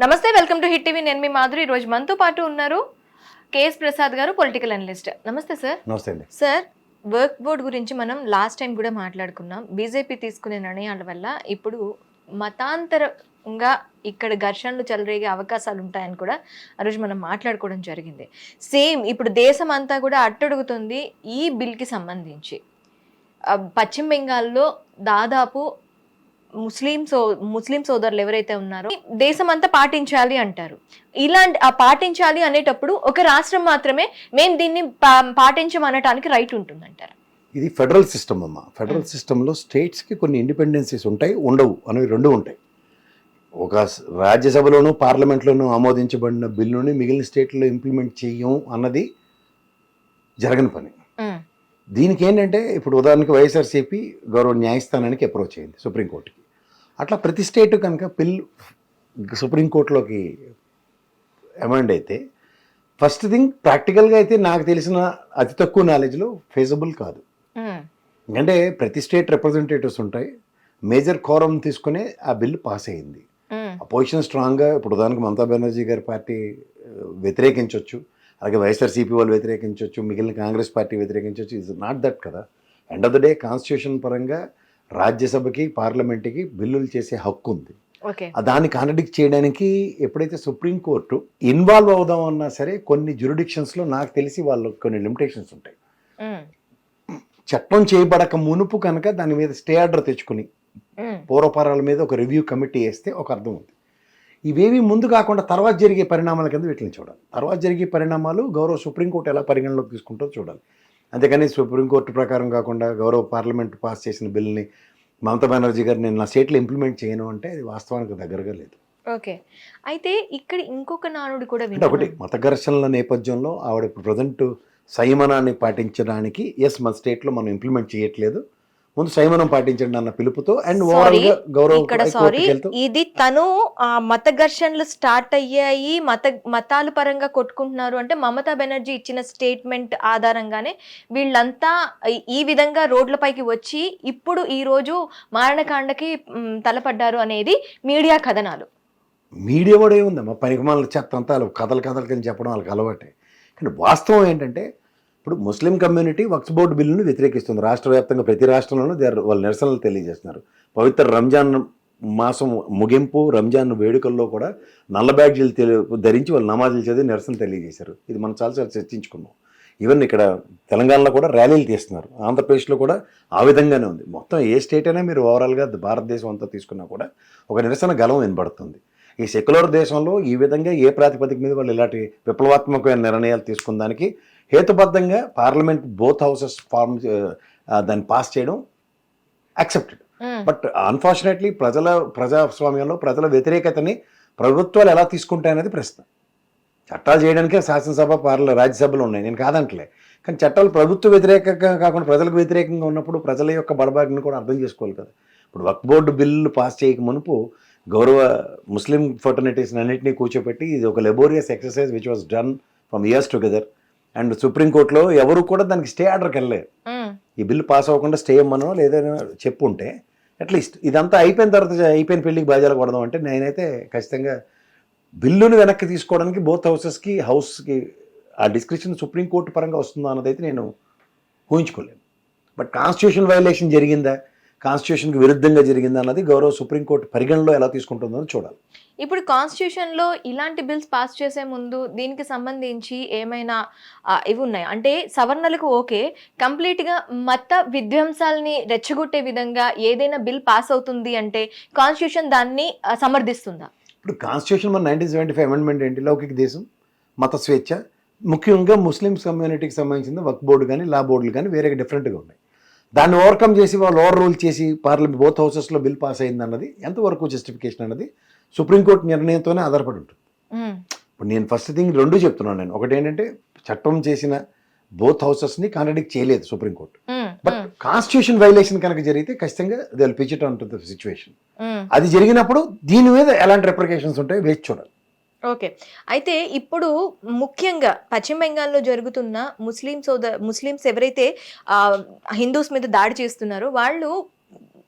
నమస్తే, welcome to hit TV. నేను మీ మాధురి. ఈ రోజు మనతో పాటు ఉన్నారు కేఎస్ ప్రసాద్ గారు, పొలిటికల్ అనలిస్ట్. నమస్తే సార్. నమస్తే అండి. సార్, వర్క్ బోర్డ్ గురించి మనం లాస్ట్ టైం కూడా మాట్లాడుకున్నాం. బీజేపీ తీసుకునే నిర్ణయాల వల్ల ఇప్పుడు మతాంతరంగా ఇక్కడ ఘర్షణలు చెలరేగే అవకాశాలు ఉంటాయని కూడా ఆ రోజు మనం మాట్లాడుకోవడం జరిగింది. సేమ్ ఇప్పుడు దేశం అంతా కూడా అట్టడుగుతుంది ఈ బిల్కి సంబంధించి. పశ్చిమ బెంగాల్లో దాదాపు ముస్లిం సోదరులు ఎవరైతే ఉన్నారో దేశం అంతా పాటించాలి అంటారు. ఇలాంటి పాటించాలి అనేటప్పుడు ఒక రాష్ట్రం మాత్రమే మేము దీన్ని పాటించమనటానికి రైట్ ఉంటుందంటారు. ఇది ఫెడరల్ సిస్టమ్ అమ్మా. ఫెడరల్ సిస్టంలో స్టేట్స్కి కొన్ని ఇండిపెండెన్సీస్ ఉంటాయి, ఉండవు అనేవి రెండు ఉంటాయి. ఒక రాజ్యసభలోనూ పార్లమెంట్లోనూ ఆమోదించబడిన బిల్లుని మిగిలిన స్టేట్లో ఇంప్లిమెంట్ చేయము అన్నది జరగని పని. దీనికి ఏంటంటే ఇప్పుడు ఉదాహరణకి వైఎస్ఆర్సీపీ గౌరవ న్యాయస్థానానికి అప్రోచ్ అయింది, సుప్రీంకోర్టుకి. అట్లా ప్రతి స్టేట్ కనుక సుప్రీంకోర్టులోకి అమెండ్ అయితే ఫస్ట్ థింగ్ ప్రాక్టికల్గా అయితే నాకు తెలిసిన అతి తక్కువ నాలెడ్జ్లో ఫేజబుల్ కాదు. ఎందుకంటే ప్రతి స్టేట్ రిప్రజెంటేటివ్స్ ఉంటాయి, మేజర్ కోరం తీసుకునే ఆ బిల్లు పాస్ అయ్యింది. అపోజిషన్ స్ట్రాంగ్గా ఇప్పుడు ఉదాహరణకి మమతా బెనర్జీ గారి పార్టీ వ్యతిరేకించవచ్చు, అలాగే వైఎస్ఆర్సీపీ వాళ్ళు వ్యతిరేకించవచ్చు, మిగిలిన కాంగ్రెస్ పార్టీ వ్యతిరేకించవచ్చు. ఇట్స్ నాట్ దట్ కదా. End of the day constitution పరంగా రాజ్యసభకి పార్లమెంట్కి బిల్లులు చేసే హక్కు ఉంది. దాన్ని కాంట్రడిక్ట్ చేయడానికి ఎప్పుడైతే సుప్రీంకోర్టు ఇన్వాల్వ్ అవుదాం అన్నా సరే కొన్ని జ్యూరిడిక్షన్స్లో నాకు తెలిసి వాళ్ళు కొన్ని లిమిటేషన్స్ ఉంటాయి. చట్టం చేయబడక మునుపు కనుక దాని మీద స్టే ఆర్డర్ తెచ్చుకుని పూర్వపరాల మీద ఒక రివ్యూ కమిటీ వేస్తే ఒక అర్థం ఉంది. ఇవేవి ముందు కాకుండా తర్వాత జరిగే పరిణామాల కింద వీటిని చూడాలి. తర్వాత జరిగే పరిణామాలు గౌరవ సుప్రీంకోర్టు ఎలా పరిగణలోకి తీసుకుంటుందో చూడాలి. అంతేకాని సుప్రీంకోర్టు ప్రకారం కాకుండా గౌరవ పార్లమెంట్ పాస్ చేసిన బిల్ని మమతా బెనర్జీ గారు నేను నా స్టేట్లో ఇంప్లిమెంట్ చేయను అంటే అది వాస్తవానికి దగ్గరగా లేదు. ఓకే, అయితే ఇక్కడ ఇంకొక నానుడు కూడా అంటే ఒకటి మత ఘర్షణల నేపథ్యంలో ఆవిడ ఇప్పుడు ప్రజెంట్ సంయమనాన్ని పాటించడానికి మన స్టేట్లో మనం ఇంప్లిమెంట్ చేయట్లేదు, ముందు సంయమనం పాటించండి అన్న పిలుపుతో అండ్ ఇది తను మత ఘర్షణలు స్టార్ట్ అయ్యాయి, మతాల పరంగా కొట్టుకుంటున్నారు అంటే మమతా బెనర్జీ ఇచ్చిన స్టేట్మెంట్ ఆధారంగానే వీళ్ళంతా ఈ విధంగా రోడ్లపైకి వచ్చి ఇప్పుడు ఈ రోజు మారణకాండకి తలపడ్డారు అనేది మీడియా కథనాలు. మీడియా కూడా ఏముందమ్మా, పనికిమాల చెత్త అంతా కథలు కింద చెప్పడం వాళ్ళకి అలవాటే. కానీ వాస్తవం ఏంటంటే ఇప్పుడు ముస్లిం కమ్యూనిటీ వక్ఫ్ బోర్డు బిల్లును వ్యతిరేకిస్తుంది. రాష్ట్ర వ్యాప్తంగా ప్రతి రాష్ట్రంలోనూ వాళ్ళు నిరసనలు తెలియజేస్తున్నారు. పవిత్ర రంజాన్ మాసం ముగింపు రంజాన్ వేడుకల్లో కూడా నల్ల బ్యాడ్జీలు ధరించి వాళ్ళు నమాజులు చదివి నిరసన తెలియజేశారు. ఇది మనం చాలాసార్లు చర్చించుకున్నాం. ఈవెన్ ఇక్కడ తెలంగాణలో కూడా ర్యాలీలు తీస్తున్నారు, ఆంధ్రప్రదేశ్లో కూడా ఆ విధంగానే ఉంది. మొత్తం ఏ స్టేట్ అయినా మీరు ఓవరాల్గా భారతదేశం అంతా తీసుకున్నా కూడా ఒక నిరసన గలం వినబడుతుంది. ఈ సెక్యులర్ దేశంలో ఈ విధంగా ఏ ప్రాతిపదిక మీద వాళ్ళు ఇలాంటి విప్లవాత్మకమైన నిర్ణయాలు తీసుకున్న హేతుబద్ధంగా పార్లమెంట్ బోత్ హౌసెస్ దాన్ని పాస్ చేయడం యాక్సెప్టెడ్. బట్ అన్ఫార్చునేట్లీ ప్రజాస్వామ్యంలో ప్రజల వ్యతిరేకతని ప్రభుత్వాలు ఎలా తీసుకుంటాయనేది ప్రశ్న. చట్టాలు చేయడానికే శాసనసభ రాజ్యసభలు ఉన్నాయి, నేను కాదంటలే. కానీ చట్టాలు ప్రభుత్వ వ్యతిరేకంగా కాకుండా ప్రజలకు వ్యతిరేకంగా ఉన్నప్పుడు ప్రజల యొక్క బడబాగ్ని కూడా అర్థం చేసుకోవాలి కదా. ఇప్పుడు వక్ఫ్ బోర్డు బిల్లు పాస్ చేయక మునుపు గౌరవ ముస్లిం ఫర్టర్నిటీస్ అన్నింటినీ కూర్చోపెట్టి ఇది ఒక లెబోరియస్ exercise which was done from years together. And సుప్రీంకోర్టులో ఎవరు కూడా దానికి స్టే ఆర్డర్కి వెళ్ళలేదు. ఈ బిల్లు పాస్ అవ్వకుండా స్టే ఇమ్మనో లేదని చెప్పుంటే అట్లీస్ట్ ఇదంతా అయిపోయిన తర్వాత అయిపోయిన పెళ్లికి బాధ్యాలు కొడదాం అంటే నేనైతే ఖచ్చితంగా బిల్లును వెనక్కి తీసుకోవడానికి బోత్ హౌస్కి ఆ డిస్క్రిప్షన్ సుప్రీంకోర్టు పరంగా వస్తుందా అన్నదైతే నేను ఊహించుకోలేను. బట్ కాన్స్టిట్యూషన్ వైలేషన్ జరిగిందా, కాన్స్టిట్యూషన్కి విరుద్ధంగా జరిగిందా అన్నది గౌరవ సుప్రీంకోర్టు పరిగణలో ఎలా తీసుకుంటుందో చూడాలి. ఇప్పుడు కాన్స్టిట్యూషన్లో ఇలాంటి బిల్స్ పాస్ చేసే ముందు దీనికి సంబంధించి ఏమైనా ఇవి ఉన్నాయి అంటే సవర్ణలకు ఓకే, కంప్లీట్గా మత విధ్వంసాలని రెచ్చగొట్టే విధంగా ఏదైనా బిల్ పాస్ అవుతుంది అంటే కాన్స్టిట్యూషన్ దాన్ని సమర్థిస్తుందా? ఇప్పుడు కాన్స్టిట్యూషన్ మన 1975 అమెండ్మెంట్ ఏంటి? లౌకిక దేశం, మత స్వేచ్ఛ, ముఖ్యంగా ముస్లిమ్స్ కమ్యూనిటీకి సంబంధించిన వక్ఫ్ బోర్డు కానీ లా బోర్డులు కానీ వేరే డిఫరెంట్గా ఉన్నాయి. దాన్ని ఓవర్కమ్ చేసి వాళ్ళు ఓవర్ రూల్ చేసి పార్లమెంట్ బోత్ హౌసెస్లో బిల్ పాస్ అయింది అన్నది ఎంతవరకు జస్టిఫికేషన్ అన్నది సుప్రీంకోర్టు నిర్ణయంతోనే ఆధారపడి ఉంటుంది. ఇప్పుడు నేను ఫస్ట్ థింగ్ రెండు చెప్తున్నాను. నేను ఒకటి ఏంటంటే చట్టం చేసిన బోత్ హౌసెస్ని కాంట్రడిక్ట్ చేయలేదు సుప్రీంకోర్టు. బట్ కాన్స్టిట్యూషన్ వైలేషన్ కనుక జరిగితే ఖచ్చితంగా they will pitch it on to the situation. అది జరిగినప్పుడు దీని మీద ఎలాంటి రిప్రికేషన్స్ ఉంటాయో వేచి చూడాలి. ఓకే, అయితే ఇప్పుడు ముఖ్యంగా పశ్చిమ బెంగాల్లో జరుగుతున్న ముస్లిమ్స్ ఎవరైతే హిందూస్ మీద దాడి చేస్తున్నారో వాళ్ళు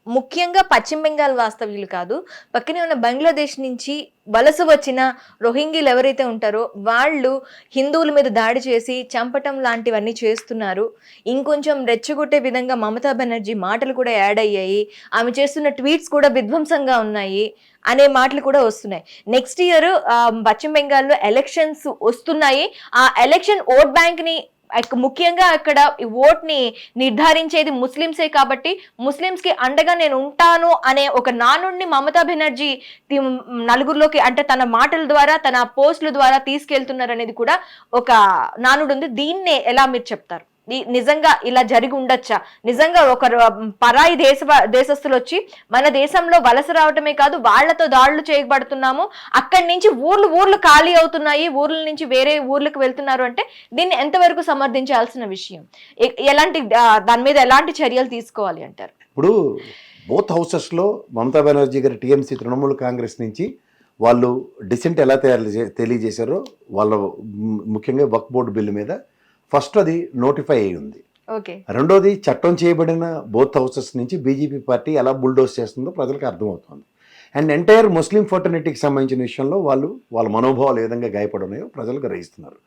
ముఖ్యంగా పశ్చిమ బెంగాల్ వాస్తవ్యులు కాదు, పక్కనే ఉన్న బంగ్లాదేశ్ నుంచి వలస వచ్చిన రోహింగ్యలు ఎవరైతే ఉంటారో వాళ్ళు హిందువుల మీద దాడి చేసి చంపటం లాంటివన్నీ చేస్తున్నారు. ఇంకొంచెం రెచ్చగొట్టే విధంగా మమతా బెనర్జీ మాటలు కూడా యాడ్ అయ్యాయి, ఆమె చేస్తున్న ట్వీట్స్ కూడా విధ్వంసంగా ఉన్నాయి అనే మాటలు కూడా వస్తున్నాయి. నెక్స్ట్ ఇయర్ పశ్చిమ బెంగాల్లో ఎలక్షన్స్ వస్తున్నాయి. ఆ ఎలక్షన్ ఓట్ బ్యాంక్ ని ముఖ్యంగా అక్కడ ఈ ఓట్ని నిర్ధారించేది ముస్లింసే కాబట్టి ముస్లింస్ కి అండగా నేను ఉంటాను అనే ఒక నానుడిని మమతా బెనర్జీ నలుగురిలోకి అంటే తన మాటల ద్వారా తన పోస్టుల ద్వారా తీసుకెళ్తున్నారు అనేది కూడా ఒక నానుడు ఉంది. దీన్నే ఎలా మీరు చెప్తారు? నిజంగా ఇలా జరిగి ఉండొచ్చా? నిజంగా ఒక పరాయి దేశస్తులు వచ్చి మన దేశంలో వలస రావటమే కాదు, వాళ్లతో దాడులు చేయబడుతున్నాము, అక్కడి నుంచి ఊర్లు ఖాళీ అవుతున్నాయి, ఊర్ల నుంచి వేరే ఊర్లకు వెళ్తున్నారు అంటే దీన్ని ఎంతవరకు సమర్థించాల్సిన విషయం? ఎలాంటి దాని మీద ఎలాంటి చర్యలు తీసుకోవాలి అంటారు? ఇప్పుడు బోత్ హౌసెస్లో మమతా బెనర్జీ గారి టీఎంసీ తృణమూల్ కాంగ్రెస్ నుంచి వాళ్ళు డిసెంట్ ఎలా తెలియజేశారో వాళ్ళ ముఖ్యంగా వక్ఫ్ బోర్డు బిల్లు మీద ఫస్ట్ అది నోటిఫై అయి ఉంది. రెండోది చట్టం చేయబడిన బోత్ హౌసెస్ నుంచి బీజేపీ పార్టీ ఎలా బుల్డోస్ చేస్తుందో ప్రజలకు అర్థమవుతుంది. అండ్ ఎంటైర్ ముస్లిం ఫర్టర్నిటీకి సంబంధించిన విషయంలో వాళ్ళ మనోభావాలు ఏ విధంగా గాయపడున్నాయో ప్రజలు గ్రహిస్తున్నారు.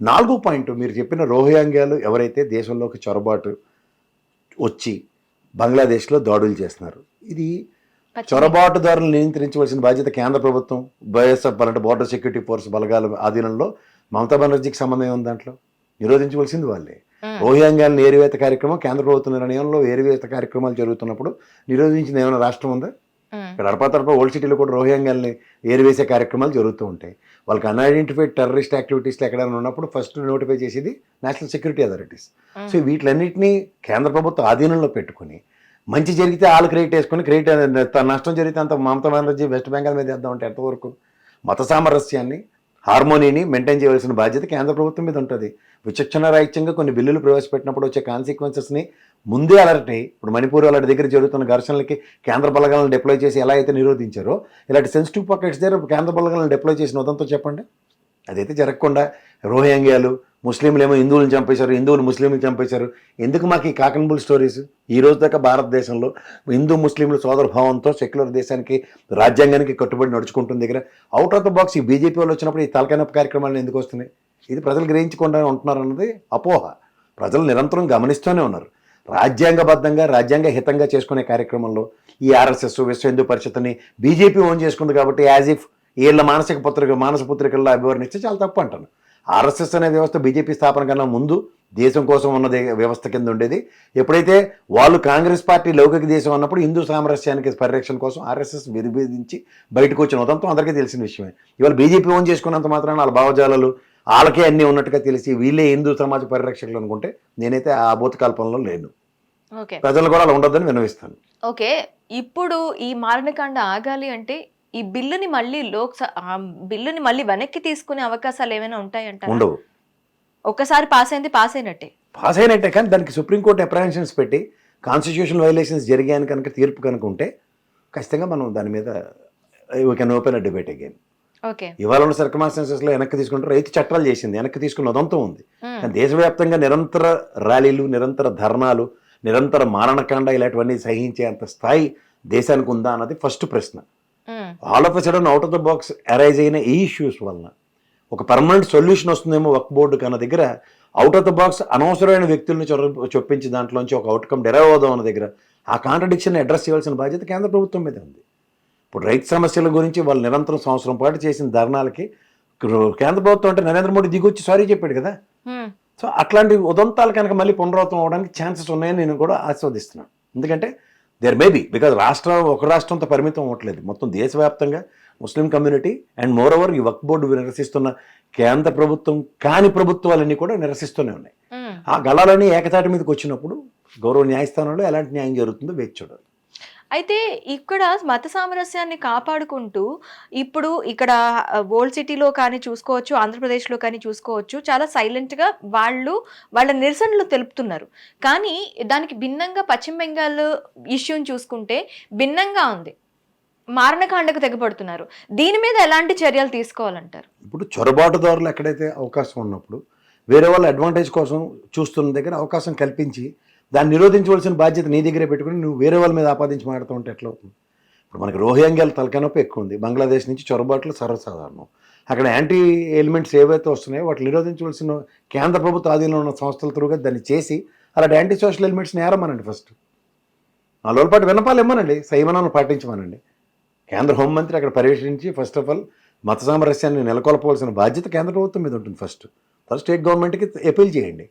4వ పాయింట్ మీరు చెప్పిన రోహింగ్యాలు ఎవరైతే దేశంలోకి చొరబాటు వచ్చి బంగ్లాదేశ్లో దాడులు చేస్తున్నారు, ఇది చొరబాటుదారులను నియంత్రించవలసిన బాధ్యత కేంద్ర ప్రభుత్వం, బైఎస్ఎఫ్ అంటే బోర్డర్ సెక్యూరిటీ ఫోర్స్ బలగాల ఆధీనంలో మమతా బెనర్జీకి సంబంధం ఉంది. దాంట్లో నిరోధించవలసింది వాళ్ళే. రోహింగ్యాలను ఏరివేత కార్యక్రమం కేంద్ర ప్రభుత్వ నిర్ణయంలో ఏరివేత కార్యక్రమాలు జరుగుతున్నప్పుడు నిరోధించిన ఏమైనా రాష్ట్రం ఉందా? ఇక్కడ అడపతడప ఓల్డ్ సిటీలో కూడా రోహింగ్యాలని ఏరివేసే కార్యక్రమాలు జరుగుతూ ఉంటాయి. వాళ్ళకి అన్ఐడెంటిఫైడ్ టెర్రరిస్ట్ యాక్టివిటీస్లో ఎక్కడైనా ఉన్నప్పుడు ఫస్ట్ నోటిఫై చేసేది నేషనల్ సెక్యూరిటీ అథారిటీస్. సో వీటిలన్నింటినీ కేంద్ర ప్రభుత్వ ఆధీనంలో పెట్టుకుని మంచి జరిగితే వాళ్ళు క్రెడిట్ వేసుకొని నష్టం జరిగితే అంత మమతా బెనర్జీ వెస్ట్ బెంగాల్ మీద వేద్దామంటే ఎంతవరకు? మత సామరస్యాన్ని హార్మోనీని మెయింటైన్ చేయవలసిన బాధ్యత కేంద్ర ప్రభుత్వం మీద ఉంటుంది. విచక్షణ రాహిత్యంగా కొన్ని బిల్లులు ప్రవేశపెట్టినప్పుడు వచ్చే కాన్సిక్వెన్సెస్ని ముందే అలర్ట్ అయ్యి, ఇప్పుడు మణిపూర్ వాళ్ళ దగ్గర జరుగుతున్న ఘర్షణలకి కేంద్ర బలగాలను డిప్లాయ్ చేసి ఎలా అయితే నిరోధించారో ఇలాంటి సెన్సిటివ్ పాకెట్స్ దగ్గర కేంద్ర బలగాలను డిప్లాయ్ చేసిన ఉదంతో చెప్పండి. అదైతే జరగకుండా రోహింగ్యాలు ముస్లింలేమో హిందువులను చంపేశారు, హిందువులు ముస్లింలు చంపేశారు, ఎందుకు మాకు ఈ కాకన్బుల్ స్టోరీస్? ఈ రోజు దాకా భారతదేశంలో హిందూ ముస్లింలు సోదర భావంతో సెక్యులర్ దేశానికి రాజ్యాంగానికి కట్టుబడి నడుచుకుంటుంది దగ్గర అవుట్ ఆఫ్ ద బాక్స్ ఈ బీజేపీ వాళ్ళు వచ్చినప్పుడు ఈ తలకాయనొప్పి కార్యక్రమాలు ఎందుకు వస్తున్నాయి? ఇది ప్రజలు గ్రహించకుండా ఉంటున్నారు అన్నది అపోహ. ప్రజలు నిరంతరం గమనిస్తూనే ఉన్నారు. రాజ్యాంగబద్ధంగా రాజ్యాంగ హితంగా చేసుకునే కార్యక్రమంలో ఈ ఆర్ఎస్ఎస్ విశ్వ హిందూ పరిషత్ని బీజేపీ ఓన్ చేసుకుంది కాబట్టి యాజ్ ఇఫ్ వీళ్ళ మానస పుత్రికల్లో అభివర్ణిస్తే చాలా తప్పు అంటాను. ఆర్ఎస్ఎస్ అనే వ్యవస్థ బీజేపీ స్థాపన కన్నా ముందు దేశం కోసం ఉన్నది వ్యవస్థ కింద ఉండేది. ఎప్పుడైతే వాళ్ళు కాంగ్రెస్ పార్టీ లౌకిక దేశం అన్నప్పుడు హిందూ సామరస్యానికి పరిరక్షణ కోసం ఆర్ఎస్ఎస్ విభేదించి బయటకు వచ్చిన ఉదంతం అందరికీ తెలిసిన విషయమే. ఇవాళ బీజేపీ ఓన్ చేసుకున్నంత మాత్రాన వాళ్ళ భావజాలాలు వాళ్ళకే అన్నీ ఉన్నట్టుగా తెలిసి వీళ్ళే హిందూ సమాజ పరిరక్షకులు అనుకుంటే నేనైతే ఆ భూతకల్పనలో లేను. ప్రజలు కూడా అలా ఉండొద్దని విన్నవిస్తాను. ఓకే, ఇప్పుడు ఈ మారణకాండ ఆగాలి అంటే ఈ బిల్లుని మళ్ళీ వెనక్కి తీసుకునే అవకాశాలు ఏమైనా ఉంటాయంట? ఉండవు. ఒక్కసారి పాస్ అయినట్టే. కానీ దానికి సుప్రీంకోర్టు అప్రహెన్షన్స్ పెట్టి కాన్స్టిట్యూషన్ వైలేషన్స్ జరిగాయని కనుక తీర్పు కనుక ఉంటే ఖచ్చితంగా మనం దాని మీద we can open a debate again. ఇవాళ ఉన్న సర్కమ్స్టాన్సెస్లో వెనక్కి తీసుకుంటే రైతు చట్టాలు చేసింది, వెనక్కి తీసుకున్న ఉదంతం ఉంది. కానీ దేశవ్యాప్తంగా నిరంతర ర్యాలీలు, నిరంతర ధర్నాలు, నిరంతర మారణకాండ ఇలాంటివన్నీ సహించే అంత స్థాయి దేశానికి ఉందా అన్నది ఫస్ట్ ప్రశ్న. All of a sudden out of the box arise అయిన ఈ ఇష్యూస్ వలన ఒక పర్మనెంట్ సొల్యూషన్ వస్తుందేమో వక్ఫ్ బోర్డు కన్నా దగ్గర అవుట్ ఆఫ్ ద బాక్స్ అనవసరమైన వ్యక్తుల్ని చొప్పించి దాంట్లోంచి ఒక అవుట్కమ్ డెరైవ్ అవుదాం అన్న దగ్గర ఆ కాంట్రడిక్షన్ అడ్రస్ చేయాల్సిన బాధ్యత కేంద్ర ప్రభుత్వం మీద ఉంది. ఇప్పుడు రైతు సమస్యల గురించి వాళ్ళు నిరంతరం సంవత్సరం పాటు చేసిన ధర్నాలకి కేంద్ర ప్రభుత్వం అంటే నరేంద్ర మోడీ దిగొచ్చి సారీ చెప్పాడు కదా. సో అట్లాంటి ఉదంతాలు కనుక మళ్ళీ పునరావృతం అవడానికి ఛాన్సెస్ ఉన్నాయని నేను కూడా ఆస్వాదిస్తున్నాను. ఎందుకంటే దేర్ మే బీ బికాజ్ ఒక రాష్ట్రంతో పరిమితం అవ్వట్లేదు, మొత్తం దేశవ్యాప్తంగా Muslim community and more over ఈ వక్ఫ్ బోర్డు నిరసిస్తున్న కేంద్ర ప్రభుత్వం కాని ప్రభుత్వాలన్నీ కూడా నిరసిస్తూనే ఉన్నాయి. ఆ గళాలన్నీ ఏకతాటి మీదకి వచ్చినప్పుడు గౌరవ న్యాయస్థానంలో ఎలాంటి న్యాయం జరుగుతుందో వేచి చూడాలి. అయితే ఇక్కడ మత సామరస్యాన్ని కాపాడుకుంటూ ఇప్పుడు ఇక్కడ ఓల్డ్ సిటీలో కానీ చూసుకోవచ్చు, ఆంధ్రప్రదేశ్లో కానీ చూసుకోవచ్చు, చాలా సైలెంట్గా వాళ్ళ నిరసనలు తెలుపుతున్నారు. కానీ దానికి భిన్నంగా పశ్చిమ బెంగాల్ ఇష్యూని చూసుకుంటే భిన్నంగా ఉంది, మారణకాండకు తెగపడుతున్నారు. దీని మీద ఎలాంటి చర్యలు తీసుకోవాలంటారు? ఇప్పుడు చొరబాటుదారులు ఎక్కడైతే అవకాశం ఉన్నప్పుడు వేరే వాళ్ళ అడ్వాంటేజ్ కోసం చూస్తున్న దగ్గర అవకాశం కల్పించి దాన్ని నిరోధించవలసిన బాధ్యత నీ దగ్గరే పెట్టుకుని నువ్వు వేరే వాళ్ళ మీద ఆపాదించి మాడుతూ ఉంటే ఎట్లా అవుతుంది? ఇప్పుడు మనకి రోహింగ్యాల తలకానొప్పి ఎక్కువ ఉంది, బంగ్లాదేశ్ నుంచి చొరబాట్లు సర్వసాధారణం. అక్కడ యాంటీ ఎలిమెంట్స్ ఏవైతే వస్తున్నాయో వాటిని నిరోధించవలసిన కేంద్ర ప్రభుత్వ ఆధీనంలో ఉన్న సంస్థల త్రూగా దాన్ని చేసి అలాంటి యాంటీ సోషల్ ఎలిమెంట్స్ని ఏరమ్మనండి. ఫస్ట్ 4 రోజుల పాటు విన్నపాలు ఇమ్మనండి, సంయమనాన్ని పాటించమనండి. కేంద్ర హోంమంత్రి అక్కడ పర్యటించి ఫస్ట్ ఆఫ్ ఆల్ మత సామరస్యాన్ని నెలకొల్పవలసిన బాధ్యత కేంద్ర ప్రభుత్వం మీద ఉంటుంది. ఫస్ట్ స్టేట్ గవర్నమెంట్కి అపీల్ చేయండి,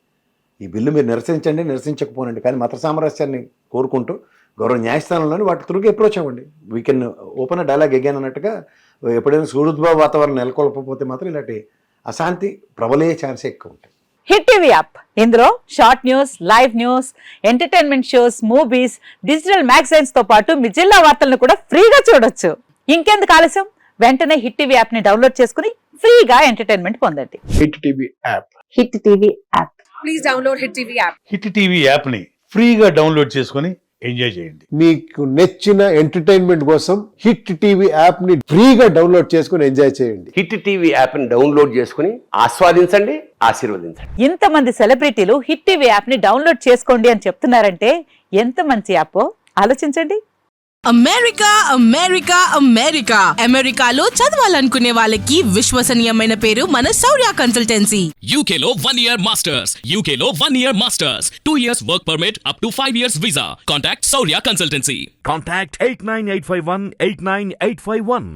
ఈ బిల్లు మీరు నిరసించండి, నిరసించకపోనండి, కానీ మత సామరస్యాన్ని కోరుకుంటూ గౌరవ న్యాయస్థానంలోని వాటి త్రూగా అప్రోచ్ అవ్వండి. We can open a dialogue again అన్నట్టుగా. ఎప్పుడైనా సూరుద్భావ వాతావరణం నెలకొల్పకపోతే మాత్రం ఇలాంటి అశాంతి ప్రబలే ఛాన్సే ఎక్కువ ఉంటాయి. హిట్ టీవీ యాప్, ఇందులో short news, live news, entertainment shows, movies, digital magazines తో పాటు మీ జిల్లా వార్తలను కూడా ఫ్రీగా చూడొచ్చు. ఇంకెందుకు ఆలస్యం, వెంటనే హిట్ టీవీ యాప్ ని డౌన్లోడ్ చేసుకుని ఫ్రీగా ఎంటర్టైన్మెంట్ పొందండి. Hit TV app. Hit TV app. Please download Hit TV app. Hit TV యాప్ని ఫ్రీగా డౌన్లోడ్ చేసుకొని ఎంజాయ్ చేయండి. మీకు నచ్చిన ఎంటర్టైన్మెంట్ కోసం హిట్ టీవీ యాప్ ని ఫ్రీగా డౌన్లోడ్ చేసుకుని ఎంజాయ్ చేయండి. హిట్ టీవీ యాప్ని డౌన్లోడ్ చేసుకుని ఆస్వాదించండి, ఆశీర్వదించండి. ఇంతమంది సెలబ్రిటీలు హిట్ టీవీ యాప్ ని డౌన్లోడ్ చేసుకోండి అని చెప్తున్నారంటే ఎంత మంచి యాప్ ఆలోచించండి. అమెరికా అమెరికా అమెరికా అమెరికాలో చదవాలనుకునే వాళ్ళకి విశ్వసనీయమైన పేరు మన శౌర్య consultancy. UK Law 1 Year Masters. UK Law 1 Year Masters. 2 years work permit up to 5 years visa. Contact Saurya Consultancy. Contact 89851 89851.